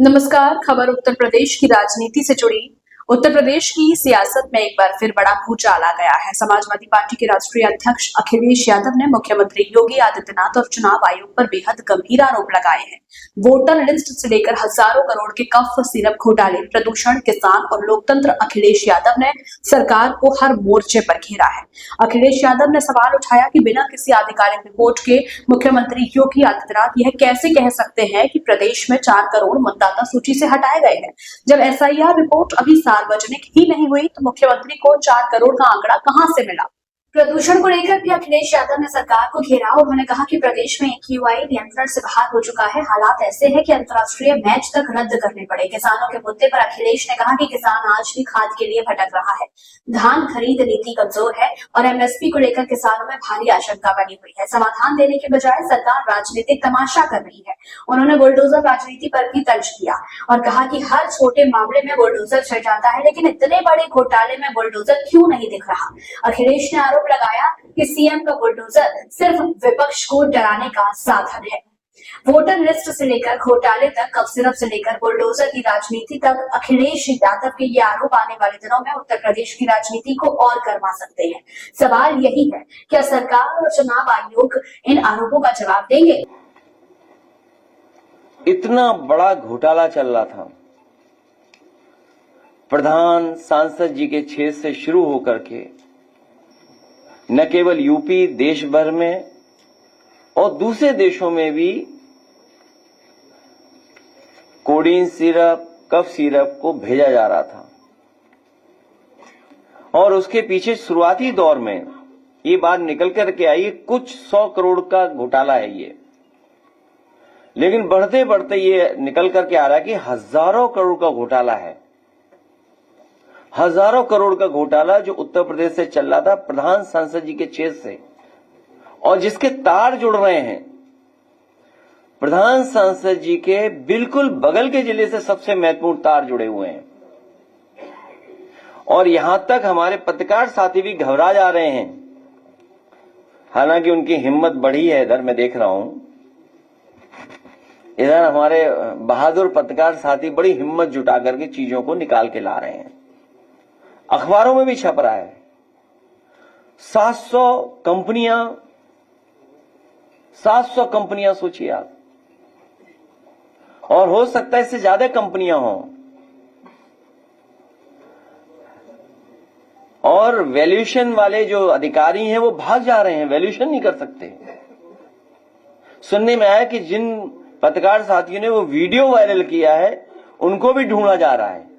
नमस्कार। खबर उत्तर प्रदेश की राजनीति से जुड़ी। उत्तर प्रदेश की सियासत में एक बार फिर बड़ा भूचाल आ गया है। समाजवादी पार्टी के राष्ट्रीय अध्यक्ष अखिलेश यादव ने मुख्यमंत्री योगी आदित्यनाथ और चुनाव आयोग पर बेहद गंभीर आरोप लगाए हैं। वोटर लिस्ट से लेकर हजारों करोड़ के कफ सिरप घोटाले, प्रदूषण, किसान और लोकतंत्र, अखिलेश यादव ने सरकार को हर मोर्चे पर घेरा है। अखिलेश यादव ने सवाल उठाया कि बिना किसी आधिकारिक रिपोर्ट के मुख्यमंत्री योगी आदित्यनाथ यह कैसे कह सकते हैं कि प्रदेश में 4 करोड़ मतदाता सूची से हटाए गए हैं, जब एसआईआर रिपोर्ट अभी सार्वजनिक ही नहीं हुई तो मुख्यमंत्री को 4 करोड़ का आंकड़ा कहां से मिला। प्रदूषण को लेकर भी अखिलेश यादव ने सरकार को घेरा। उन्होंने कहा कि प्रदेश में एक्यूआई नियंत्रण से बाहर हो चुका है। हालात ऐसे हैं कि अंतर्राष्ट्रीय मैच तक रद्द करने पड़े। किसानों के मुद्दे पर अखिलेश ने कहा कि किसान आज भी खाद के लिए भटक रहा है। धान खरीद नीति कमजोर है और एमएसपी को लेकर किसानों में भारी आशंका बनी हुई है। समाधान देने के बजाय सरकार राजनीतिक तमाशा कर रही है। उन्होंने बुलडोजर राजनीति पर भी तर्ज दिया और कहा कि हर छोटे मामले में बुलडोजर चल जाता है, लेकिन इतने बड़े घोटाले में बुलडोजर क्यों नहीं दिख रहा। अखिलेश ने आरोप लगाया कि सीएम का बुलडोजर सिर्फ विपक्ष को डराने का साधन है। वोटर लिस्ट से लेकर घोटाले तक, कफ सिरप से लेकर बुलडोजर की राजनीति तक, अखिलेश यादव के ये आरोप आने वाले दिनों में उत्तर प्रदेश की राजनीति को और गर्मा सकते हैं। सवाल यही है, क्या सरकार और चुनाव आयोग इन आरोपों का जवाब देंगे। इतना बड़ा घोटाला चल रहा था, प्रधान सांसद जी के क्षेत्र से शुरू होकर के न केवल यूपी, देश भर में और दूसरे देशों में भी कोडीन सिरप, कफ सिरप को भेजा जा रहा था। और उसके पीछे शुरुआती दौर में ये बात निकल करके आई, कुछ 100 करोड़ का घोटाला है ये, लेकिन बढ़ते बढ़ते ये निकल करके आ रहा है कि हजारों करोड़ का घोटाला है। हजारों करोड़ का घोटाला जो उत्तर प्रदेश से चल रहा था, प्रधान सांसद जी के क्षेत्र से, और जिसके तार जुड़ रहे हैं प्रधान सांसद जी के बिल्कुल बगल के जिले से सबसे महत्वपूर्ण तार जुड़े हुए हैं। और यहां तक हमारे पत्रकार साथी भी घबरा जा रहे हैं। हालांकि उनकी हिम्मत बढ़ी है, इधर मैं देख रहा हूं, इधर हमारे बहादुर पत्रकार साथी बड़ी हिम्मत जुटा करके चीजों को निकाल के ला रहे हैं। अखबारों में भी छप रहा है 700 कंपनियां सोचिए आप, और हो सकता है इससे ज्यादा कंपनियां हों। और वैल्यूएशन वाले जो अधिकारी हैं वो भाग जा रहे हैं, वैल्यूएशन नहीं कर सकते। सुनने में आया कि जिन पत्रकार साथियों ने वो वीडियो वायरल किया है उनको भी ढूंढा जा रहा है।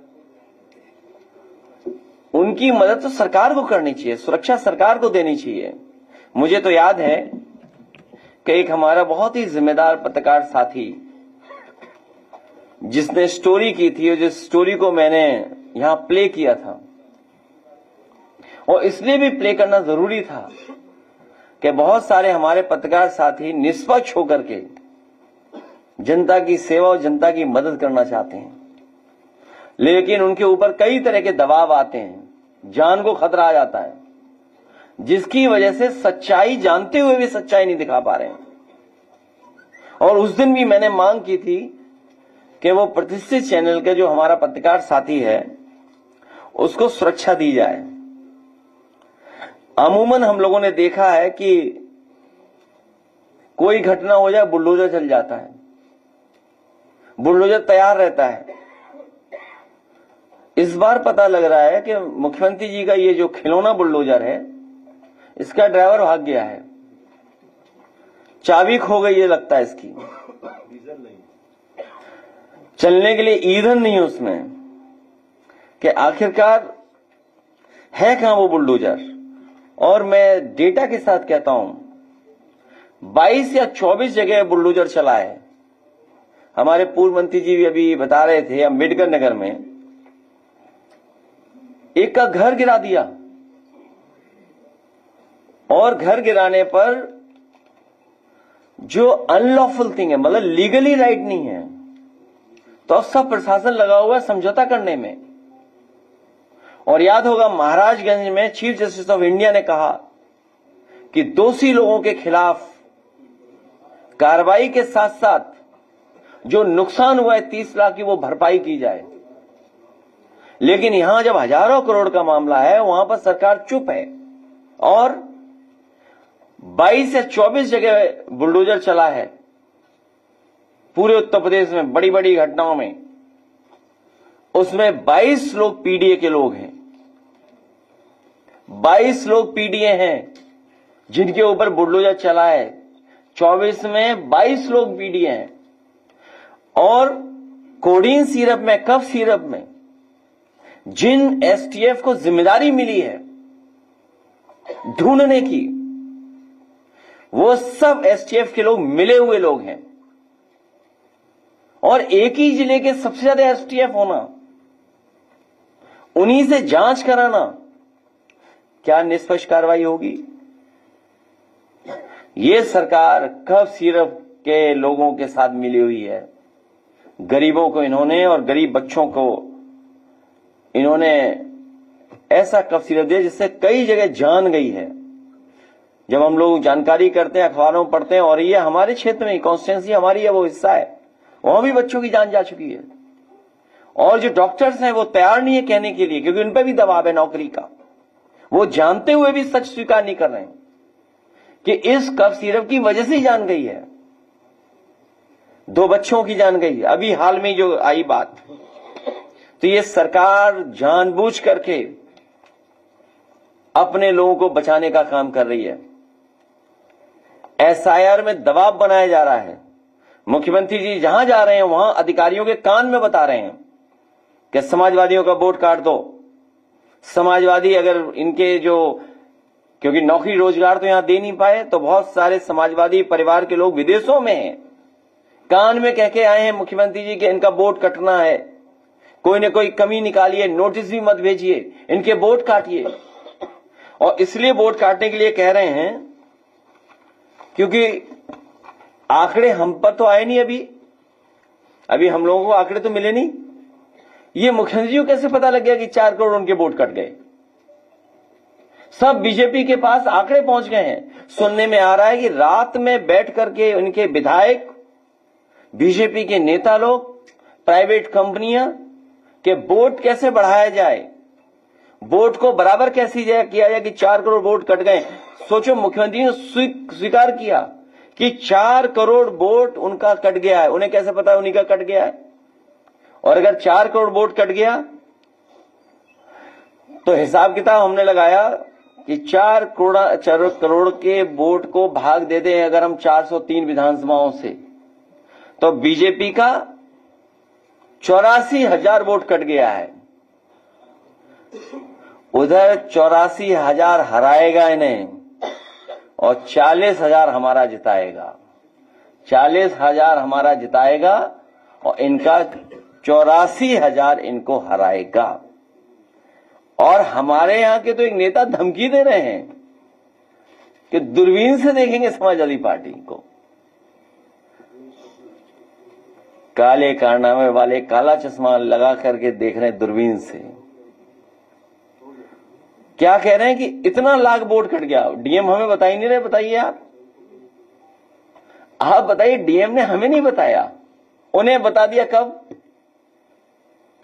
उनकी मदद तो सरकार को करनी चाहिए, सुरक्षा सरकार को देनी चाहिए। मुझे तो याद है कि एक हमारा बहुत ही जिम्मेदार पत्रकार साथी जिसने स्टोरी की थी, और जिस स्टोरी को मैंने यहां प्ले किया था, और इसलिए भी प्ले करना जरूरी था कि बहुत सारे हमारे पत्रकार साथी निष्पक्ष होकर के जनता की सेवा और जनता की मदद करना चाहते हैं, लेकिन उनके ऊपर कई तरह के दबाव आते हैं, जान को खतरा आ जाता है, जिसकी वजह से सच्चाई जानते हुए भी सच्चाई नहीं दिखा पा रहे हैं। और उस दिन भी मैंने मांग की थी कि वो प्रतिष्ठित चैनल के जो हमारा पत्रकार साथी है उसको सुरक्षा दी जाए। अमूमन हम लोगों ने देखा है कि कोई घटना हो जाए बुलडोजर चल जाता है, बुलडोजर तैयार रहता है। इस बार पता लग रहा है कि मुख्यमंत्री जी का ये जो खिलौना बुलडोजर है, इसका ड्राइवर भाग गया है, चाबी खो गई है लगता है इसकी, चलने के लिए ईंधन नहीं है उसमें, कि आखिरकार है कहां वो बुलडोजर। और मैं डेटा के साथ कहता हूं 22 या 24 जगह बुलडोजर चला है। हमारे पूर्व मंत्री जी भी अभी बता रहे थे, अम्बेडकर नगर में एक का घर गिरा दिया, और घर गिराने पर जो अनलॉफुल थिंग है, मतलब लीगली राइट नहीं है, तो अब सब प्रशासन लगा हुआ है समझौता करने में। और याद होगा महाराजगंज में चीफ जस्टिस ऑफ इंडिया ने कहा कि दोषी लोगों के खिलाफ कार्रवाई के साथ साथ जो नुकसान हुआ है 30 लाख की वो भरपाई की जाए। लेकिन यहां जब हजारों करोड़ का मामला है वहां पर सरकार चुप है और 22 या 24 जगह बुलडोजर चला है पूरे उत्तर प्रदेश में बड़ी बड़ी घटनाओं में। उसमें 22 लोग पीडीए के लोग हैं, 22 लोग पीडीए हैं जिनके ऊपर बुलडोजर चला है। 24 में 22 लोग पीडीए हैं और कोडीन सिरप में, कफ सिरप में जिन एसटीएफ को जिम्मेदारी मिली है ढूंढने की, वो सब एसटीएफ के लोग मिले हुए लोग हैं। और एक ही जिले के सबसे ज्यादा एसटीएफ होना, उन्हीं से जांच कराना, क्या निष्पक्ष कार्रवाई होगी? ये सरकार कफ सिरप के लोगों के साथ मिली हुई है। गरीबों को इन्होंने और गरीब बच्चों को इन्होंने ऐसा कफ सिरप दिया जिससे कई जगह जान गई है। जब हम लोग जानकारी करते हैं, अखबारों में पढ़ते हैं, और ये हमारे क्षेत्र में कॉन्स्टिट्यूंसी हमारी है, वो हिस्सा है, वहां भी बच्चों की जान जा चुकी है। और जो डॉक्टर्स हैं वो तैयार नहीं है कहने के लिए, क्योंकि उन पर भी दबाव है नौकरी का। वो जानते हुए भी सच स्वीकार नहीं कर रहे हैं कि इस कफ सिरप की वजह से ही जान गई है। 2 बच्चों की जान गई है अभी हाल में जो आई बात। तो ये सरकार जानबूझ करके अपने लोगों को बचाने का काम कर रही है। एसआईआर में दबाव बनाया जा रहा है। मुख्यमंत्री जी जहां जा रहे हैं वहां अधिकारियों के कान में बता रहे हैं कि समाजवादियों का वोट काट दो। समाजवादी अगर इनके जो, क्योंकि नौकरी रोजगार तो यहां दे नहीं पाए, तो बहुत सारे समाजवादी परिवार के लोग विदेशों में हैं, कान में कह के आए हैं मुख्यमंत्री जी कि इनका वोट कटना है, कोई न कोई कमी निकालिए, नोटिस भी मत भेजिए, इनके वोट काटिए। और इसलिए वोट काटने के लिए कह रहे हैं क्योंकि आंकड़े हम पर तो आए नहीं, अभी हम लोगों को आंकड़े तो मिले नहीं। ये मुख्यमंत्री को कैसे पता लग गया कि 4 करोड़ उनके वोट कट गए? सब बीजेपी के पास आंकड़े पहुंच गए हैं। सुनने में आ रहा है कि रात में बैठ करके उनके विधायक, बीजेपी के नेता लोग, प्राइवेट कंपनियां के वोट कैसे बढ़ाया जाए, वोट को बराबर कैसे किया जाए कि 4 करोड़ वोट कट गए। सोचो, मुख्यमंत्री ने स्वीकार किया कि 4 करोड़ वोट उनका कट गया है। उन्हें कैसे पता उन्हीं का कट गया है? और अगर 4 करोड़ वोट कट गया तो हिसाब किताब हमने लगाया कि 4 करोड़ के वोट को भाग दे दें अगर हम 403 विधानसभाओं से, तो बीजेपी का 84,000 वोट कट गया है। उधर 84,000 हराएगा इन्हें और 40,000 हमारा जिताएगा। 40,000 हमारा जिताएगा और इनका 84,000 इनको हराएगा। और हमारे यहां के तो एक नेता धमकी दे रहे हैं कि दूरबीन से देखेंगे समाजवादी पार्टी को। काले कारनामे वाले काला चश्मा लगा करके देख रहे हैं दूरबीन से। क्या कह रहे हैं कि इतना लाख वोट कट गया। डीएम हमें बता ही नहीं रहे। बताइए आप बताइए, डीएम ने हमें नहीं बताया, उन्हें बता दिया कब?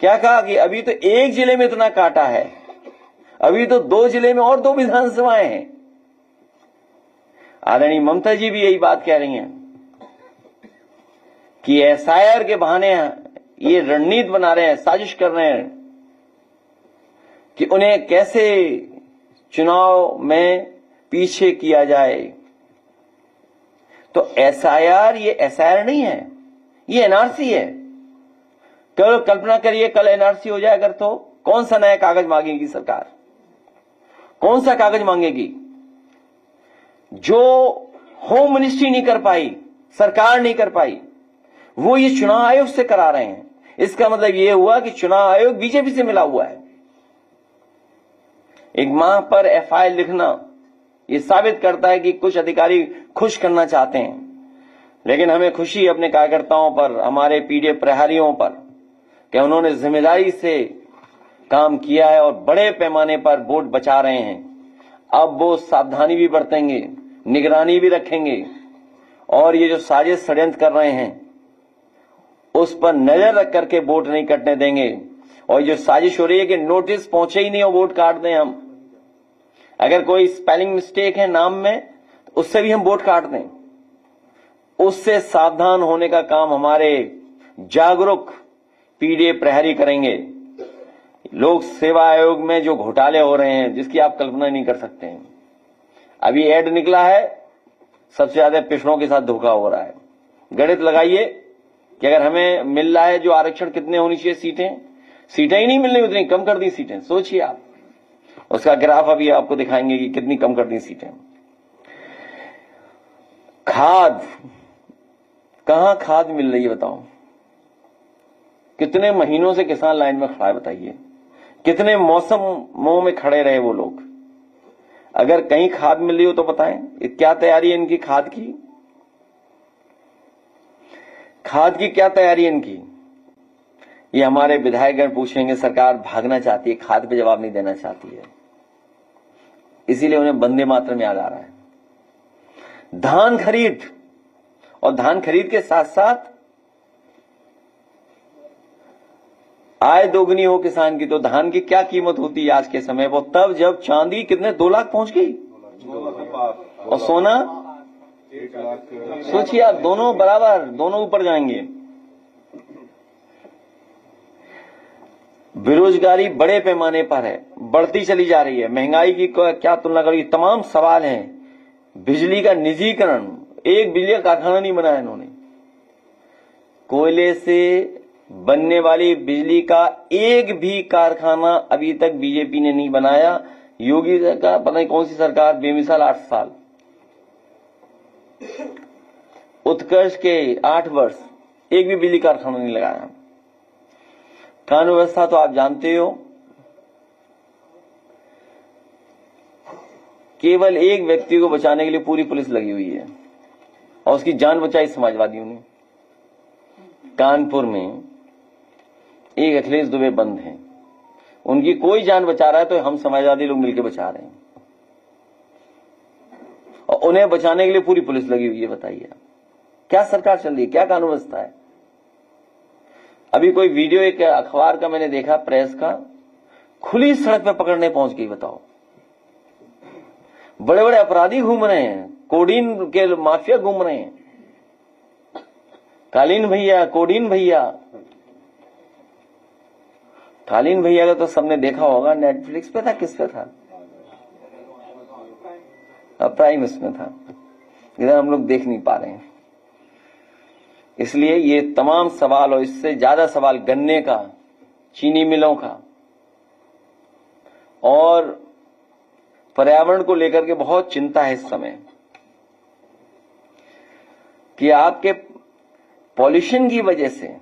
क्या कहा कि अभी तो एक जिले में इतना काटा है, अभी तो 2 जिले में और 2 विधानसभाएं हैं। आदरणीय ममता जी भी यही बात कह रही हैं कि एसआईआर के बहाने ये रणनीति बना रहे हैं, साजिश कर रहे हैं कि उन्हें कैसे चुनाव में पीछे किया जाए। तो एसआईआर ये एसआईआर नहीं है, ये एनआरसी है। कल्पना करिए कल एनआरसी हो जाए अगर, तो कौन सा नया कागज मांगेगी सरकार? कौन सा कागज मांगेगी? जो होम मिनिस्ट्री नहीं कर पाई, सरकार नहीं कर पाई, वो ये चुनाव आयोग से करा रहे हैं। इसका मतलब ये हुआ कि चुनाव आयोग बीजेपी से मिला हुआ है। एक माह पर एफआईआर लिखना ये साबित करता है कि कुछ अधिकारी खुश करना चाहते हैं। लेकिन हमें खुशी अपने कार्यकर्ताओं पर, हमारे पीडीए प्रहरियों पर, कि उन्होंने जिम्मेदारी से काम किया है और बड़े पैमाने पर वोट बचा रहे हैं। अब वो सावधानी भी बरतेंगे, निगरानी भी रखेंगे और ये जो साजिश षड्यंत्र कर रहे हैं उस पर नजर रख करके वोट नहीं कटने देंगे। और जो साजिश हो रही है कि नोटिस पहुंचे ही नहीं और वोट काट दें हम, अगर कोई स्पेलिंग मिस्टेक है नाम में तो उससे भी हम वोट काट दें, उससे सावधान होने का काम हमारे जागरूक पीडीए प्रहरी करेंगे। लोक सेवा आयोग में जो घोटाले हो रहे हैं जिसकी आप कल्पना नहीं कर सकते हैं। अभी ऐड निकला है, सबसे ज्यादा पिछड़ों के साथ धोखा हो रहा है। गणित लगाइए कि अगर हमें मिल रहा है जो आरक्षण, कितने होनी चाहिए सीटें ही नहीं मिल रही, उतनी कम कर दी सीटें। सोचिए आप, उसका ग्राफ अभी आपको दिखाएंगे कि कितनी कम कर दी सीटें। खाद, कहां खाद मिल रही है बताओ? कितने महीनों से किसान लाइन में खड़ा है बताइए, कितने मौसमों में खड़े रहे वो लोग। अगर कहीं खाद मिल रही हो तो बताएं, क्या तैयारी है इनकी खाद की? खाद की क्या तैयारी है इनकी? ये हमारे विधायकगण पूछेंगे, सरकार भागना चाहती है, खाद पे जवाब नहीं देना चाहती है, इसीलिए उन्हें वंदे मातरम में याद आ रहा है। धान खरीद, और धान खरीद के साथ साथ आय दोगुनी हो किसान की, तो धान की क्या कीमत होती है आज के समय वो? तब जब चांदी कितने 2 लाख पहुंच गई और सोना, सोचिए आप, दोनों बराबर, दोनों ऊपर जाएंगे। बेरोजगारी बड़े पैमाने पर है, बढ़ती चली जा रही है। महंगाई की क्या तुलना करेगी? तमाम सवाल हैं। बिजली का निजीकरण, एक बिजली का कारखाना नहीं बनाया इन्होंने। कोयले से बनने वाली बिजली का एक भी कारखाना अभी तक बीजेपी ने नहीं बनाया। योगी का पता नहीं कौन सी सरकार, बेमिसाल 8 साल, उत्कर्ष के 8 वर्ष, एक भी बिजली कारखाना नहीं लगाया। कानून व्यवस्था तो आप जानते हो, केवल एक व्यक्ति को बचाने के लिए पूरी पुलिस लगी हुई है और उसकी जान बचाई समाजवादियों ने। कानपुर में एक अखिलेश दुबे बंद हैं, उनकी कोई जान बचा रहा है तो हम समाजवादी लोग मिलकर बचा रहे हैं और उन्हें बचाने के लिए पूरी पुलिस लगी हुई है। बताइए क्या सरकार चल रही है, क्या कानून व्यवस्था है? अभी कोई वीडियो एक अखबार का मैंने देखा, प्रेस का, खुली सड़क पे पकड़ने पहुंच गई। बताओ, बड़े बड़े अपराधी घूम रहे हैं, कोडीन के माफिया घूम रहे हैं, कालीन भैया, कोडीन भैया। कालीन भैया का तो सबने देखा होगा, नेटफ्लिक्स पे था, किस पे था? प्राइम उसमें था, इधर हम लोग देख नहीं पा रहे हैं। इसलिए ये तमाम सवाल और इससे ज्यादा सवाल गन्ने का, चीनी मिलों का और पर्यावरण को लेकर के बहुत चिंता है इस समय कि आपके पॉल्यूशन की वजह से,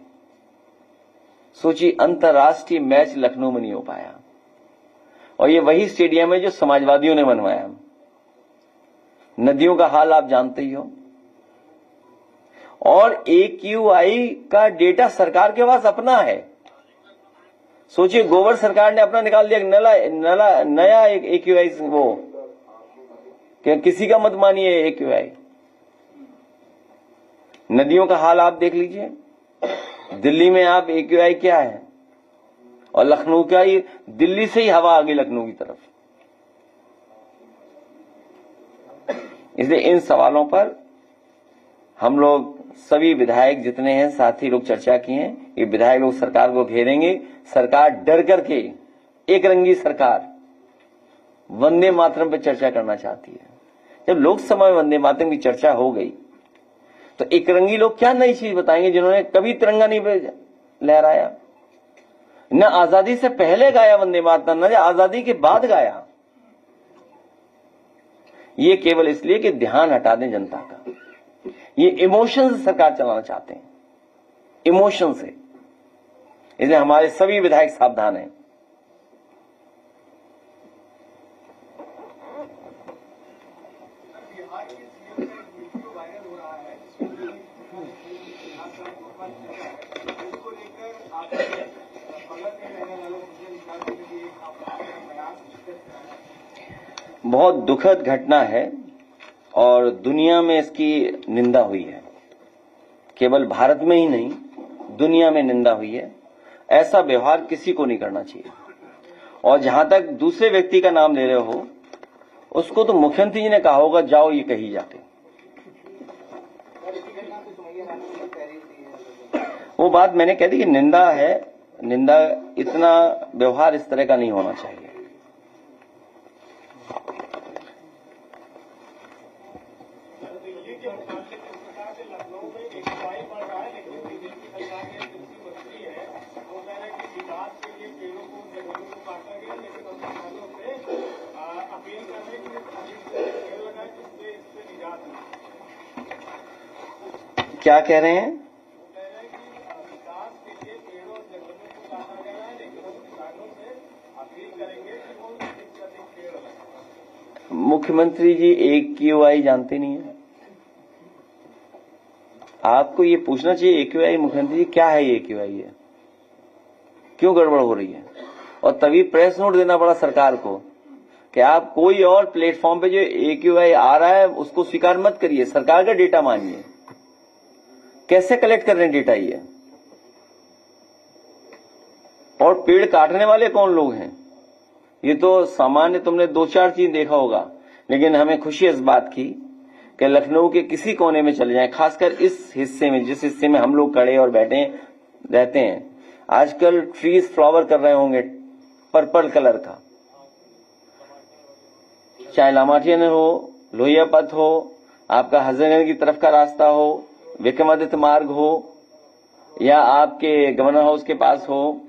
सोचिए, अंतर्राष्ट्रीय मैच लखनऊ में नहीं हो पाया और ये वही स्टेडियम है जो समाजवादियों ने बनवाया। नदियों का हाल आप जानते ही हो। और AQI का डेटा सरकार के पास अपना है। सोचिए, गोबर सरकार ने अपना निकाल दिया, नया एक AQI, वो किसी का मत मानिए AQI। नदियों का हाल आप देख लीजिए, दिल्ली में आप AQI क्या है, और लखनऊ का, ही दिल्ली से ही हवा आ गई लखनऊ की तरफ। इसलिए इन सवालों पर हम लोग सभी विधायक जितने हैं, साथी लोग चर्चा किए हैं। ये विधायक लोग सरकार को घेरेंगे। सरकार डर करके, एक रंगी सरकार वंदे मातरम पर चर्चा करना चाहती है। जब लोकसभा में वंदे मातरम की चर्चा हो गई तो एक रंगी लोग क्या नई चीज बताएंगे जिन्होंने कभी तिरंगा नहीं लहराया, न आजादी से पहले गाया वंदे मातरम, न आजादी के बाद गाया। ये केवल इसलिए कि ध्यान हटा दें जनता का। ये इमोशन से सरकार चलाना चाहते हैं, इमोशन से। इसलिए हमारे सभी विधायक सावधान हैं। बहुत दुखद घटना है और दुनिया में इसकी निंदा हुई है। केवल भारत में ही नहीं, दुनिया में निंदा हुई है। ऐसा व्यवहार किसी को नहीं करना चाहिए। और जहां तक दूसरे व्यक्ति का नाम ले रहे हो, उसको तो मुख्यमंत्री जी ने कहा होगा जाओ ये कही जाके। वो बात मैंने कह दी कि निंदा है, निंदा, इतना व्यवहार इस तरह का नहीं होना चाहिए। क्या कह रहे हैं? मुख्यमंत्री जी AQI जानते नहीं है। आपको ये पूछना चाहिए AQI, मुख्यमंत्री जी क्या है AQI है, क्यों गड़बड़ हो रही है। और तभी प्रेस नोट देना पड़ा सरकार को कि आप कोई और प्लेटफॉर्म पे जो AQI आ रहा है उसको स्वीकार मत करिए, सरकार का डेटा मानिए। कैसे कलेक्ट कर रहे हैं डेटा ये? और पेड़ काटने वाले कौन लोग हैं? ये तो सामान्य तुमने 2-4 चीज देखा होगा, लेकिन हमें खुशी इस बात की कि लखनऊ के किसी कोने में चले जाएं, खासकर इस हिस्से में, जिस हिस्से में हम लोग खड़े और बैठे रहते हैं, आजकल ट्रीज फ्लावर कर रहे होंगे पर्पल कलर का। चाहे लामाटियन हो, लोहिया पथ हो, आपका हजरतगंज की तरफ का रास्ता हो, विक्रमादित्य मार्ग हो, या आपके गवर्नर हाउस के पास हो,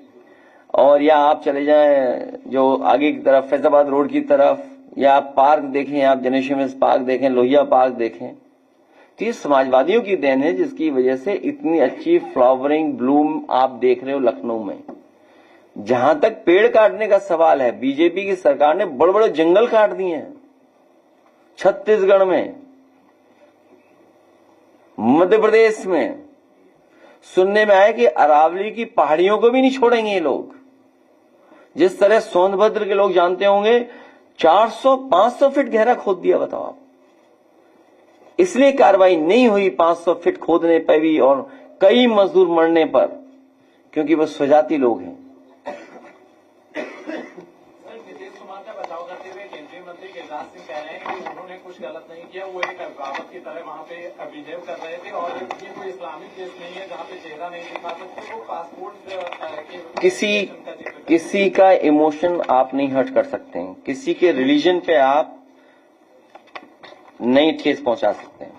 और या आप चले जाएं जो आगे की तरफ फैजाबाद रोड की तरफ, या आप पार्क देखें, आप जनरेशन पार्क देखें, लोहिया पार्क देखें, तो ये समाजवादियों की देन है जिसकी वजह से इतनी अच्छी फ्लावरिंग ब्लूम आप देख रहे हो लखनऊ में। जहां तक पेड़ काटने का सवाल है, बीजेपी की सरकार ने बड़े बड़े जंगल काट दिए हैं छत्तीसगढ़ में, मध्य प्रदेश में। सुनने में आया कि अरावली की पहाड़ियों को भी नहीं छोड़ेंगे ये लोग। जिस तरह सोनभद्र के लोग जानते होंगे 400-500 फीट गहरा खोद दिया, बताओ आप। इसलिए कार्रवाई नहीं हुई 500 फीट खोदने पर भी और कई मजदूर मरने पर, क्योंकि वो स्वजाति लोग हैं। बचाव करते हुए केंद्रीय मंत्री गिरिराज सिंह कह रहे हैं कि उन्होंने कुछ गलत नहीं किया, वो एक अभिभावक की तरह वहाँ पे बिहेव कर रहे थे, और ये कोई इस्लामिक देश नहीं है जहाँ पे चेहरा नहीं दिखा सकते। वो पासपोर्ट किसी का इमोशन आप नहीं हर्ट कर सकते हैं, किसी के रिलीजन पे आप नहीं ठेस पहुंचा सकते हैं।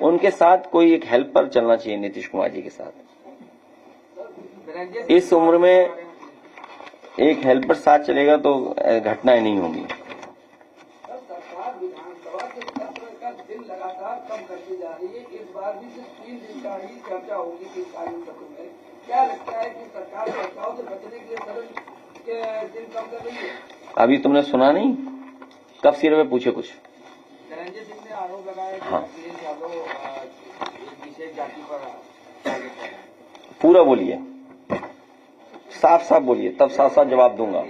उनके साथ कोई एक हेल्पर चलना चाहिए, नीतीश कुमार जी के साथ। इस उम्र में एक हेल्पर साथ चलेगा तो घटनाएं नहीं होंगी। सरकार विधानसभा के सत्र का दिन लगातार कम करती जा रही है। इस बार भी सिर्फ 3 दिन का ही चर्चा होगी शीतकालीन सत्र में। क्या लगता है कि सरकार चर्चाओं से बचने के लिए सदन के दिन कम कर रही है? अभी तुमने सुना नहीं, कब सिर में पूछे कुछ? धनंजय सिंह ने आरोप लगाया कि हाँ। अखिलेश यादव एक विशेष जाति पर टारगेट कर रहे हैं। पूरा बोलिए, साफ साफ बोलिए, तब साफ साफ जवाब दूंगा।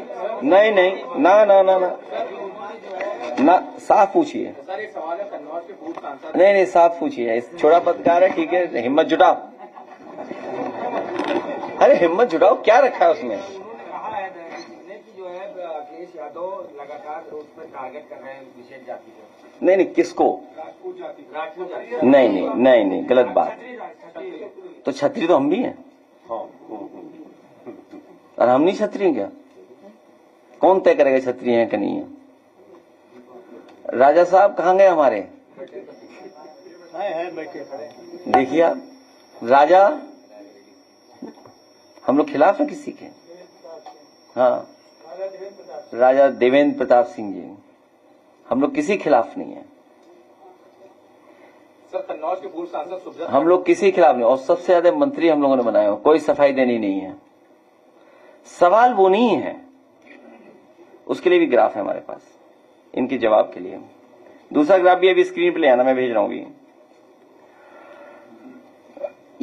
नहीं नहीं, ना ना ना ना ना, साफ पूछिए। सर एक सवाल है, कन्नौज के पूर्व सांसद नहीं नहीं, साफ पूछिए। छोटा पत्रकार है, ठीक है, हिम्मत जुटाओ। अरे हिम्मत जुटाओ, क्या रखा है उसमें? उन्होंने कहा है धनंजय सिंह ने कि जो है अखिलेश यादव लगातार उस पर टारगेट कर रहे हैं विशेष जाति को। नहीं नहीं, किसको? राजपूत जाति। नहीं नहीं नहीं नहीं, गलत बात। तो छत्री तो हम भी हैं, और हम नहीं छत्री क्या? कौन तय करेगा छत्री हैं कि नहीं है? राजा साहब कहाँ गए हमारे? देखिए आप, राजा, हम लोग खिलाफ हैं किसी के? हाँ, राजा देवेंद्र प्रताप सिंह जी, हम लोग किसी खिलाफ नहीं है। सर कन्नौज के पूर्व सांसद सुब्रत हम लोग किसी खिलाफ नहीं, और सबसे ज्यादा मंत्री हम लोगों ने बनाए हो, कोई सफाई देनी नहीं है। सवाल वो नहीं है, उसके लिए भी ग्राफ है हमारे पास, इनके जवाब के लिए। दूसरा ग्राफ भी अभी स्क्रीन पे ले आना, मैं भेज रहा हूं अभी।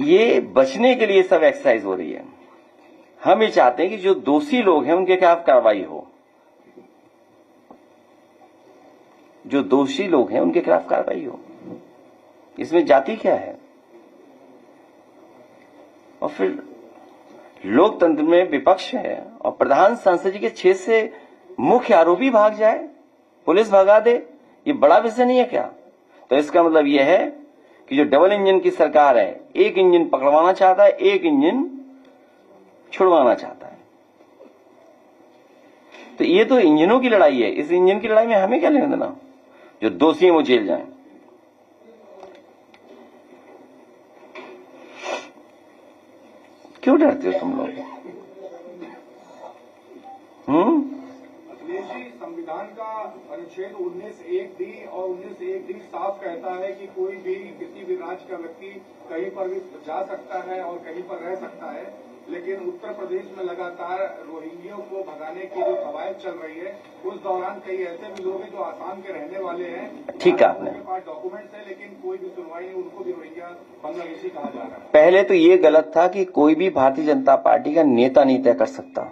ये बचने के लिए सब एक्सरसाइज हो रही है। हम ये चाहते हैं कि जो दोषी लोग हैं उनके खिलाफ कार्रवाई हो, जो दोषी लोग हैं उनके खिलाफ कार्रवाई हो। इसमें जाति क्या है? और फिर लोकतंत्र में विपक्ष है और प्रधान सांसद जी के 6 से मुख्य आरोपी भाग जाए, पुलिस भगा दे, ये बड़ा विषय नहीं है क्या? तो इसका मतलब यह है कि जो डबल इंजन की सरकार है, एक इंजन पकड़वाना चाहता है, एक इंजन छुड़वाना चाहता है। तो ये तो इंजनों की लड़ाई है। इस इंजन की लड़ाई में हमें क्या लेना देना? जो दोषी हैं वो जेल जाएं। क्यों डरते हो तुम लोग? अखिलेश जी, संविधान का अनुच्छेद 19(1)(d) और 19(1)(d) साफ कहता है कि कोई भी किसी भी राज्य का व्यक्ति कहीं पर भी जा सकता है और कहीं पर रह सकता है, लेकिन उत्तर प्रदेश में लगातार रोहिंग्यों को भगाने की जो कवायद चल रही है, उस दौरान कई ऐसे भी लोग हैं जो आसाम के रहने वाले हैं, ठीक है, आपने उनके पास डॉक्यूमेंट्स है लेकिन कोई भी सुनवाई नहीं, उनको भी रोहिंग्या बांग्लादेशी कहा जा रहा है। पहले तो ये गलत था कि कोई भी भारतीय जनता पार्टी का नेता नहीं तय कर सकता,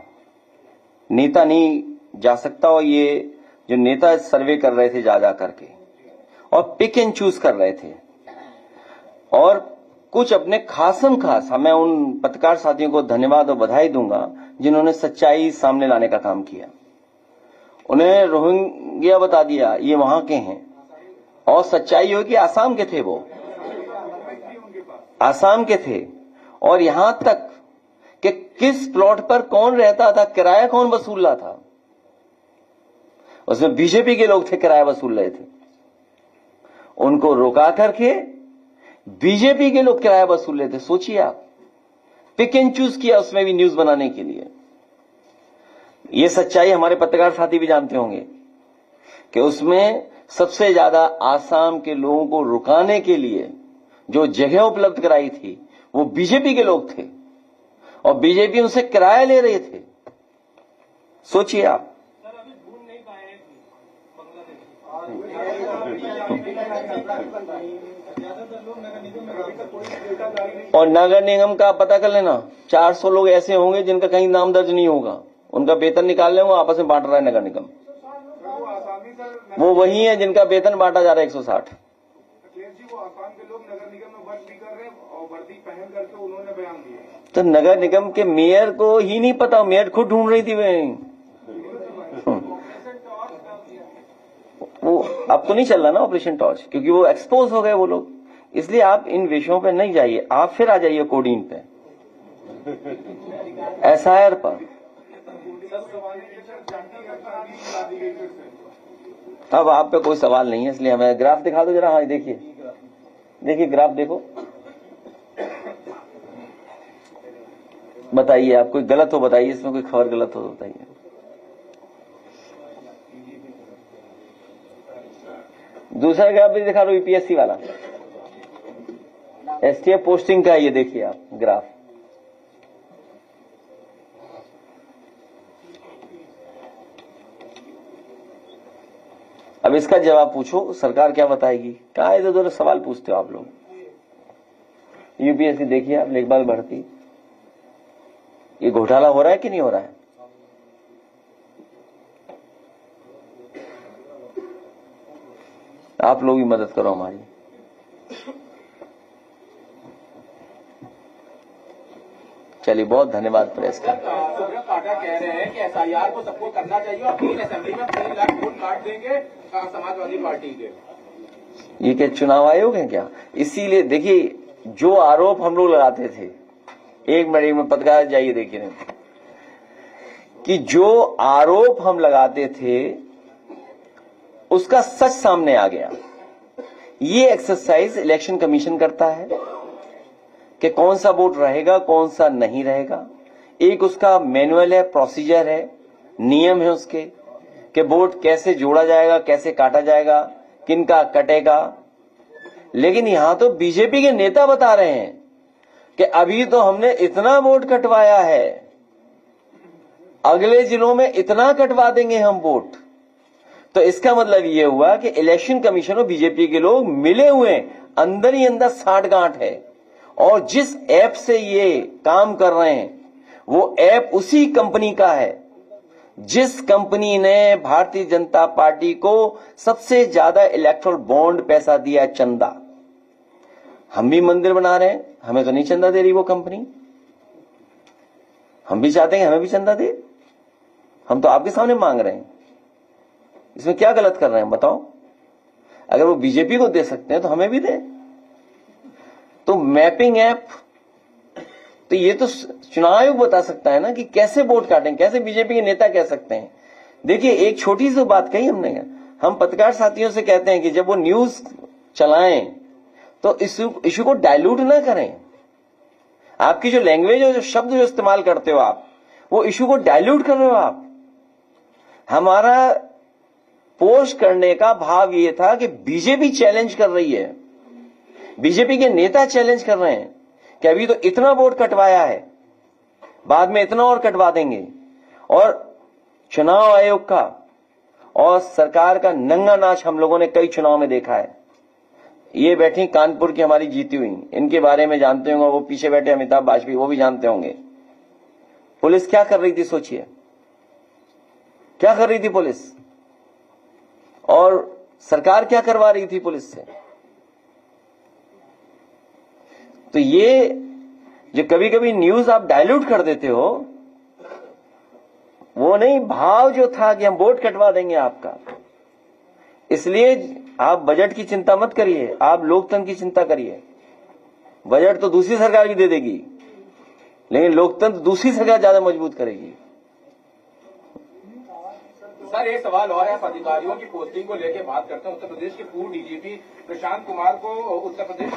नेता नहीं जा सकता। और ये जो नेता सर्वे कर रहे थे जा करके और पिक एंड चूज कर रहे थे, और कुछ अपने खासम खास, मैं उन पत्रकार साथियों को धन्यवाद और बधाई दूंगा जिन्होंने सच्चाई सामने लाने का काम किया। उन्हें रोहिंग्या बता दिया ये वहां के हैं, और सच्चाई हो कि आसाम के थे, वो आसाम के थे। और यहां तक कि किस प्लॉट पर कौन रहता था, किराया कौन वसूल रहा था, उसमें बीजेपी के लोग थे, किराया वसूल रहे थे। उनको रोका करके बीजेपी के लोग किराया वसूल रहे थे। सोचिए आप, पिक एंड चूज किया उसमें भी न्यूज बनाने के लिए। ये सच्चाई हमारे पत्रकार साथी भी जानते होंगे कि उसमें सबसे ज्यादा आसाम के लोगों को रुकाने के लिए जो जगह उपलब्ध कराई थी वो बीजेपी के लोग थे, और बीजेपी उनसे किराया ले रहे थे। सोचिए आप। और नगर निगम का पता कर लेना, 400 लोग ऐसे होंगे जिनका कहीं नाम दर्ज नहीं होगा, उनका वेतन निकाल लेंगे, आपस में बांट रहा है नगर निगम। वो वही है जिनका वेतन बांटा जा रहा है 160। वो आसाम के लोग नगर निगम में वर्दी कर रहे हैं और वर्दी पहन करके उन्होंने बयान दिया। तो नगर निगम के मेयर को ही नहीं पता, मेयर खुद ढूंढ रही थी वो अब तो नहीं चल रहा ना ऑपरेशन टॉर्च, क्योंकि वो एक्सपोज हो गए वो लोग। इसलिए आप इन विषयों पे नहीं जाइए, आप फिर आ जाइए कोडीन पे, एसआईआर पर। अब आप पे कोई सवाल नहीं है, इसलिए हमें ग्राफ दिखा दो जरा। हाँ देखिए, देखिए ग्राफ देखो, बताइए आप कोई गलत हो बताइए, इसमें कोई खबर गलत हो बताइए। दूसरा ग्राफ भी दिखा दो, यूपीएससी वाला, एसटीएफ पोस्टिंग का, ये देखिए आप ग्राफ। अब इसका जवाब पूछो, सरकार क्या बताएगी? कहाँ इधर उधर सवाल पूछते हो आप लोग। यूपीएससी देखिए आप, लेखपाल भर्ती, ये घोटाला हो रहा है कि नहीं हो रहा है? आप लोग भी मदद करो हमारी। चलिए, बहुत धन्यवाद प्रेस का। सुब्रत पाठक कह रहे हैं कि एसआईआर को सबको करना चाहिए और 3 असेंबली में 3 लाख वोट काट देंगे समाजवादी पार्टी के। ये क्या चुनाव आयोग है क्या? इसीलिए देखिए, जो आरोप हम लोग लगाते थे, एक मिनट पत्रकार जाइए देखिए, कि जो आरोप हम लगाते थे उसका सच सामने आ गया। ये एक्सरसाइज इलेक्शन कमीशन करता है कि कौन सा वोट रहेगा, कौन सा नहीं रहेगा। एक उसका मैनुअल है, प्रोसीजर है, नियम है उसके, कि वोट कैसे जोड़ा जाएगा, कैसे काटा जाएगा, किनका कटेगा। लेकिन यहां तो बीजेपी के नेता बता रहे हैं कि अभी तो हमने इतना वोट कटवाया है, अगले जिलों में इतना कटवा देंगे हम वोट। तो इसका मतलब ये हुआ कि इलेक्शन कमीशन और बीजेपी के लोग मिले हुए अंदर ही अंदर साठगांठ है। और जिस ऐप से ये काम कर रहे हैं वो ऐप उसी कंपनी का है जिस कंपनी ने भारतीय जनता पार्टी को सबसे ज्यादा इलेक्टोरल बॉन्ड पैसा दिया, चंदा। हम भी मंदिर बना रहे हैं, हमें तो नहीं चंदा दे रही वो कंपनी, हम भी चाहते हैं हमें भी चंदा दे। हम तो आपके सामने मांग रहे हैं, इसमें क्या गलत कर रहे हैं बताओ। अगर वो बीजेपी को दे सकते हैं तो हमें भी दे। तो मैपिंग ऐप, तो ये तो चुनाव आयोग बता सकता है ना कि कैसे वोट काटें, कैसे बीजेपी के नेता कह सकते हैं। देखिए एक छोटी सी बात कही हमने, हम पत्रकार साथियों से कहते हैं कि जब वो न्यूज चलाएं तो इशू को डाइल्यूट ना करें। आपकी जो लैंग्वेज और जो शब्द जो इस्तेमाल करते हो आप, वो इशू को डाइल्यूट कर रहे हो आप। हमारा पोस्ट करने का भाव ये था कि बीजेपी चैलेंज कर रही है, बीजेपी के नेता चैलेंज कर रहे हैं कि अभी तो इतना वोट कटवाया है, बाद में इतना और कटवा देंगे। और चुनाव आयोग का और सरकार का नंगा नाच हम लोगों ने कई चुनाव में देखा है। ये बैठी कानपुर की हमारी जीती हुई, इनके बारे में जानते होंगे, वो पीछे बैठे अमिताभ वाजपेयी, वो भी जानते होंगे। पुलिस क्या कर रही थी सोचिए, क्या कर रही थी पुलिस, और सरकार क्या करवा रही थी पुलिस से। तो ये जो कभी कभी न्यूज आप डाइल्यूट कर देते हो, वो नहीं, भाव जो था कि हम वोट कटवा देंगे आपका। इसलिए आप बजट की चिंता मत करिए, आप लोकतंत्र की चिंता करिए। बजट तो दूसरी सरकार भी दे देगी, लेकिन लोकतंत्र दूसरी सरकार ज्यादा मजबूत करेगी। सर एक सवाल और है, अधिकारियों की पोस्टिंग को लेकर बात करते हैं। उत्तर प्रदेश के पूर्व डीजीपी प्रशांत कुमार को उत्तर प्रदेश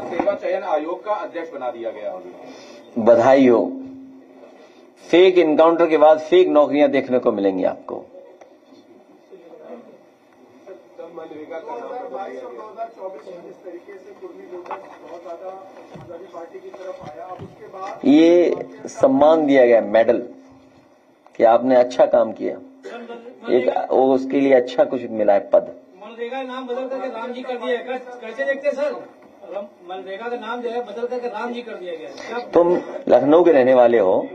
सेवा चयन आयोग का अध्यक्ष बना दिया गया। बधाई हो। फेक इनकाउंटर के बाद फेक नौकरियां देखने को मिलेंगी आपको। मनरेगा का नाम 2024 में जिस तरीके से कुर्मी वोटर बहुत ज्यादा समाजवादी पार्टी की तरफ आया, अब उसके बाद ये सम्मान दिया गया, मेडल, कि आपने अच्छा काम किया, एक वो उसके लिए अच्छा कुछ मिला है पद। मनरेगा का नाम बदल करके राम जी कर दिया है, कैसे देखते हैं सर? मनरेगा का नाम जो है बदल करके राम जी कर दिया गया। तुम लखनऊ के रहने वाले हो,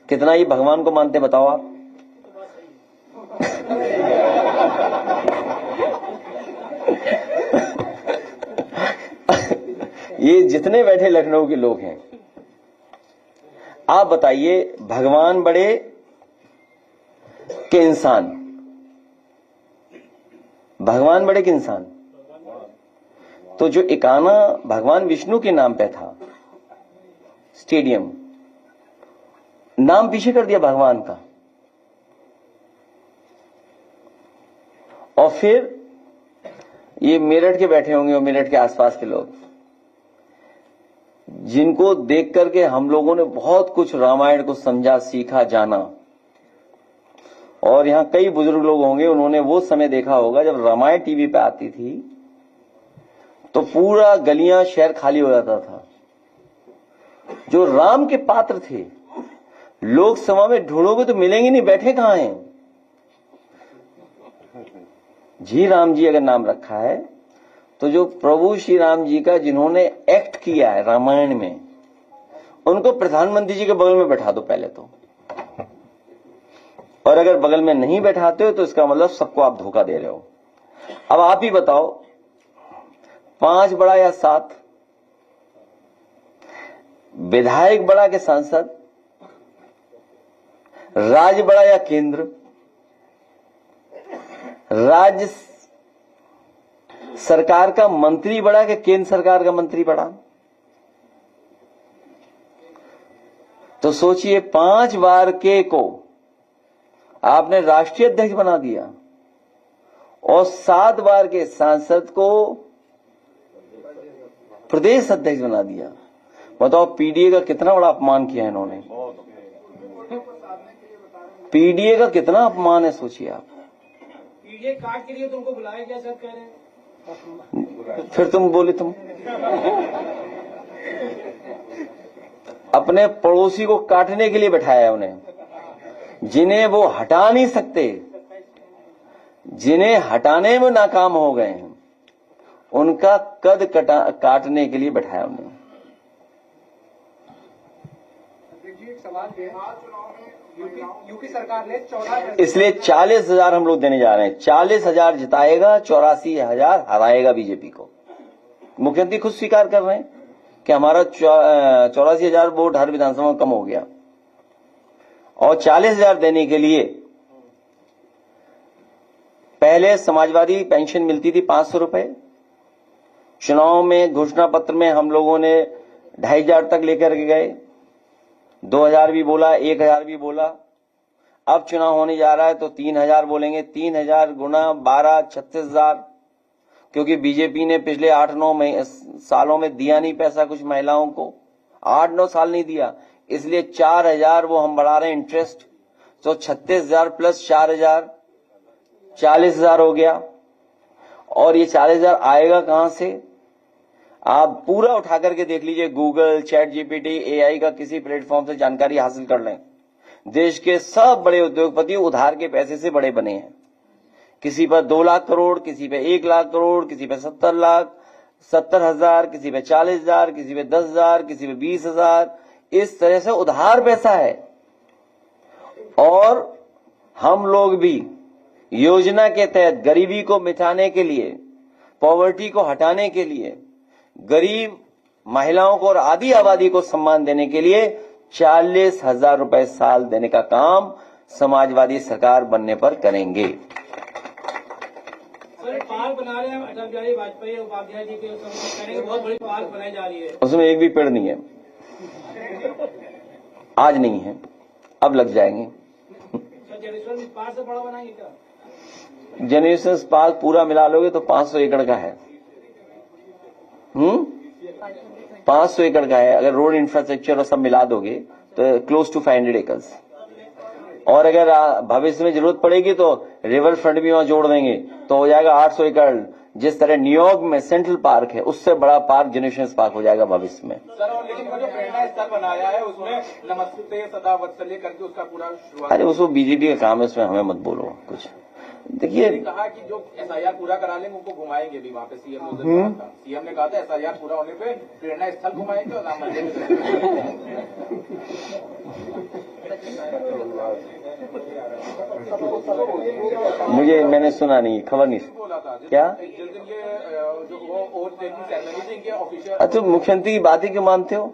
कितना ये भगवान को मानते बताओ आप? ये जितने बैठे लखनऊ के लोग हैं, आप बताइए भगवान बड़े के इंसान, भगवान बड़े के इंसान? तो जो इकाना भगवान विष्णु के नाम पे था स्टेडियम, नाम पीछे कर दिया भगवान का। और फिर ये मेरठ के बैठे होंगे और मेरठ के आसपास के लोग, जिनको देख करके हम लोगों ने बहुत कुछ रामायण को समझा, सीखा, जाना। और यहां कई बुजुर्ग लोग होंगे, उन्होंने वो समय देखा होगा जब रामायण टीवी पे आती थी तो पूरा गलियां शहर खाली हो जाता था। जो राम के पात्र थे, लोकसभा में ढूंढोगे तो मिलेंगे नहीं, बैठे कहां हैं? जी राम जी अगर नाम रखा है तो जो प्रभु श्री राम जी का जिन्होंने एक्ट किया है रामायण में, उनको प्रधानमंत्री जी के बगल में बैठा दो पहले तो। और अगर बगल में नहीं बैठाते हो तो इसका मतलब सबको आप धोखा दे रहे हो। अब आप ही बताओ, 5 बड़ा या 7? विधायक बड़ा के सांसद? राज्य बड़ा या केंद्र? राज्य सरकार का मंत्री बड़ा कि केंद्र सरकार का मंत्री बड़ा? तो सोचिए, 5 बार के को आपने राष्ट्रीय अध्यक्ष बना दिया और 7 बार के सांसद को प्रदेश अध्यक्ष बना दिया। बताओ पीडीए का कितना बड़ा अपमान किया इन्होंने। पीडीए का कितना अपमान है, सोचिए आप। पीडीए कार्ड के लिए तुमको बुलाया गया सर, कह रहे हैं। फिर तुम बोले तुम अपने पड़ोसी को काटने के लिए बैठाया उन्हें, जिन्हें वो हटा नहीं सकते, जिन्हें हटाने में नाकाम हो गए हैं, उनका कद काटने के लिए बैठाया उन्हें। यूपी सरकार ने 14 इसलिए 40,000 हम लोग देने जा रहे हैं। 40,000 जिताएगा, 84,000 हराएगा बीजेपी को। मुख्यमंत्री खुद स्वीकार कर रहे हैं कि हमारा 84,000 वोट हर विधानसभा में कम हो गया। और 40,000 देने के लिए पहले समाजवादी पेंशन मिलती थी 500 रुपए। चुनाव में घोषणा पत्र में हम लोगों ने 2,500 तक लेकर के गए, 2,000 भी बोला, 1,000 भी बोला। अब चुनाव होने जा रहा है तो 3,000 बोलेंगे। 3,000 गुना 12, 36,000। क्योंकि बीजेपी ने पिछले 8-9 सालों में दिया नहीं पैसा कुछ महिलाओं को, 8-9 साल नहीं दिया, इसलिए 4,000 वो हम बढ़ा रहे हैं इंटरेस्ट। तो 36,000 प्लस 4,000 40,000 हो गया। और ये 40,000 आएगा कहां से? आप पूरा उठा करके देख लीजिए, गूगल, चैट जीपीटी, एआई का किसी प्लेटफॉर्म से जानकारी हासिल कर लें। देश के सब बड़े उद्योगपति उधार के पैसे से बड़े बने हैं। किसी पर 2 लाख करोड़, किसी पे 1 लाख करोड़, किसी पे 70 लाख, 70,000, किसी पे 40,000, किसी पे 10,000, किसी पे 20,000। इस तरह से उधार पैसा है। और हम लोग भी योजना के तहत गरीबी को मिटाने के लिए, पॉवर्टी को हटाने के लिए, गरीब महिलाओं को और आधी आबादी को सम्मान देने के लिए 40,000 रुपए साल देने का काम समाजवादी सरकार बनने पर करेंगे। सर, पार्क बना रहे हैं अटल बिहारी वाजपेयी उपाध्याय जी के करेंगे, बहुत बड़ी पार्क बनाई जा रही है। उसमें एक भी पेड़ नहीं है, आज नहीं है, अब लग जाएंगे। सर, जनरेशन पार्क से बड़ा बनाएंगे क्या? जनरेशन पार्क पूरा मिला लोगे तो 500 एकड़ का है। 500 एकड़ का है। अगर रोड इंफ्रास्ट्रक्चर और सब मिला दोगे तो क्लोज टू 500 एकर्स। और अगर भविष्य में जरूरत पड़ेगी तो रिवर फ्रंट भी वहां जोड़ देंगे तो हो जाएगा 800 एकड़। जिस तरह न्यूयॉर्क में सेंट्रल पार्क है, उससे बड़ा पार्क जनरेशन पार्क हो जाएगा भविष्य में। सर, और लेकिन वो जो प्रेरणा स्थल बनाया है उसमें नमस्ते सदा वत्सल्य करके उसका पूरा शुरुआत। अरे उसको बीजेपी का काम है, उसमें हमें मत बोलो कुछ। देखिए, कहा कि जो एसआईआर पूरा करा लेंगे उनको घुमाएंगे भी वहाँ पे। सीएम ने कहा था एसआईआर पूरा होने पे प्रेरणा स्थल घुमाएंगे और राम मंदिर। मुझे मैंने सुना नहीं, खबर नहीं बोला था क्या। जिस दिन ये जो वो और सेरेमनी थी ऑफिशियल। अच्छा, मुख्यमंत्री की बात ही क्यों मानते हो?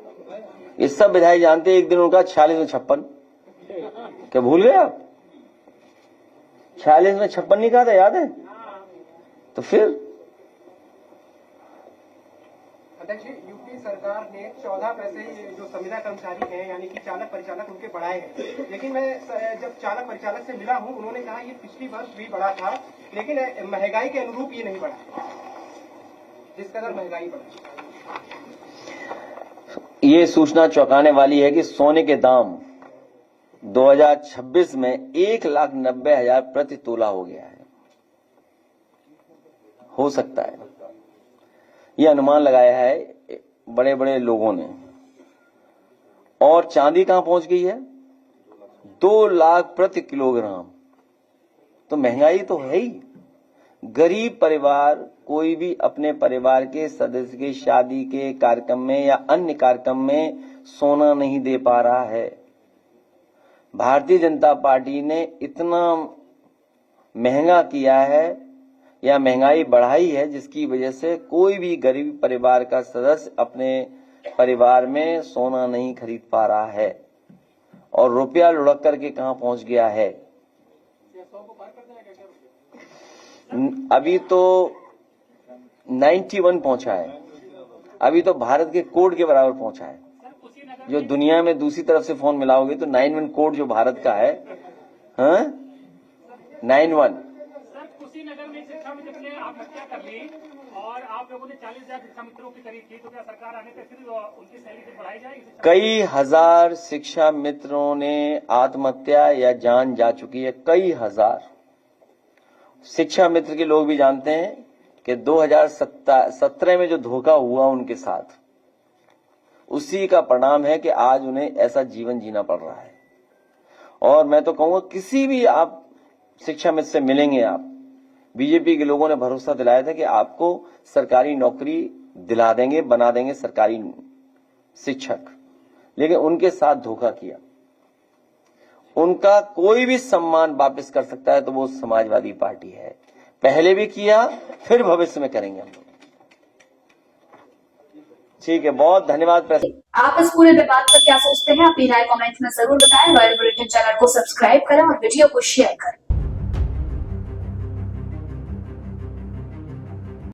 ये सब विधायक जानते हैं। एक दिन उनका 46 में 56, क्या भूल गए आप? 46 में 56 नहीं कहा था, याद है? तो फिर अध्यक्ष, यूपी सरकार ने 14 पैसे जो संविदा कर्मचारी हैं यानी कि चालक परिचालक उनके बढ़ाए हैं, लेकिन मैं जब चालक परिचालक से मिला हूं, उन्होंने कहा ये पिछली वर्ष भी बढ़ा था, लेकिन महंगाई के अनुरूप ये नहीं बढ़ा, जिस कदर महंगाई बढ़ी। ये सूचना चौंकाने वाली है कि सोने के दाम 2026 में 1,90,000 प्रति तोला हो गया है। हो सकता है, यह अनुमान लगाया है बड़े बड़े लोगों ने। और चांदी कहां पहुंच गई है? 2 लाख प्रति किलोग्राम। तो महंगाई तो है ही। गरीब परिवार कोई भी अपने परिवार के सदस्य की शादी के कार्यक्रम में या अन्य कार्यक्रम में सोना नहीं दे पा रहा है। भारतीय जनता पार्टी ने इतना महंगा किया है या महंगाई बढ़ाई है जिसकी वजह से कोई भी गरीब परिवार का सदस्य अपने परिवार में सोना नहीं खरीद पा रहा है। और रुपया लुढ़क करके कहां पहुंच गया है? अभी तो 91 पहुंचा है। अभी तो भारत के कोड के बराबर पहुंचा है। जो दुनिया में दूसरी तरफ से फोन मिलाओगे तो 91 कोड जो भारत का है, 91। सर, कुशीनगर में शिक्षा मित्र ने आत्महत्या कर ली और आप लोगों ने 40,000 शिक्षा मित्रों की खरीद की, तो क्या सरकार आने पर फिर उनकी सैलरी बढ़ाई जाएगी? कई हजार शिक्षा मित्रों ने आत्महत्या या जान जा चुकी है। कई हजार शिक्षा मित्र के लोग भी जानते हैं कि 2017 में जो धोखा हुआ उनके साथ, उसी का परिणाम है कि आज उन्हें ऐसा जीवन जीना पड़ रहा है। और मैं तो कहूंगा किसी भी आप शिक्षा मित्र से मिलेंगे, आप बीजेपी के लोगों ने भरोसा दिलाया था कि आपको सरकारी नौकरी दिला देंगे, बना देंगे सरकारी शिक्षक, लेकिन उनके साथ धोखा किया। उनका कोई भी सम्मान वापस कर सकता है तो वो समाजवादी पार्टी है। पहले भी किया, फिर भविष्य में करेंगे हम लोग। ठीक है, बहुत धन्यवाद। आप इस पूरे विवाद पर क्या सोचते हैं? अपनी राय कमेंट में जरूर बताएं। रॉयल बुलेटिन चैनल को सब्सक्राइब करें और वीडियो को शेयर करें।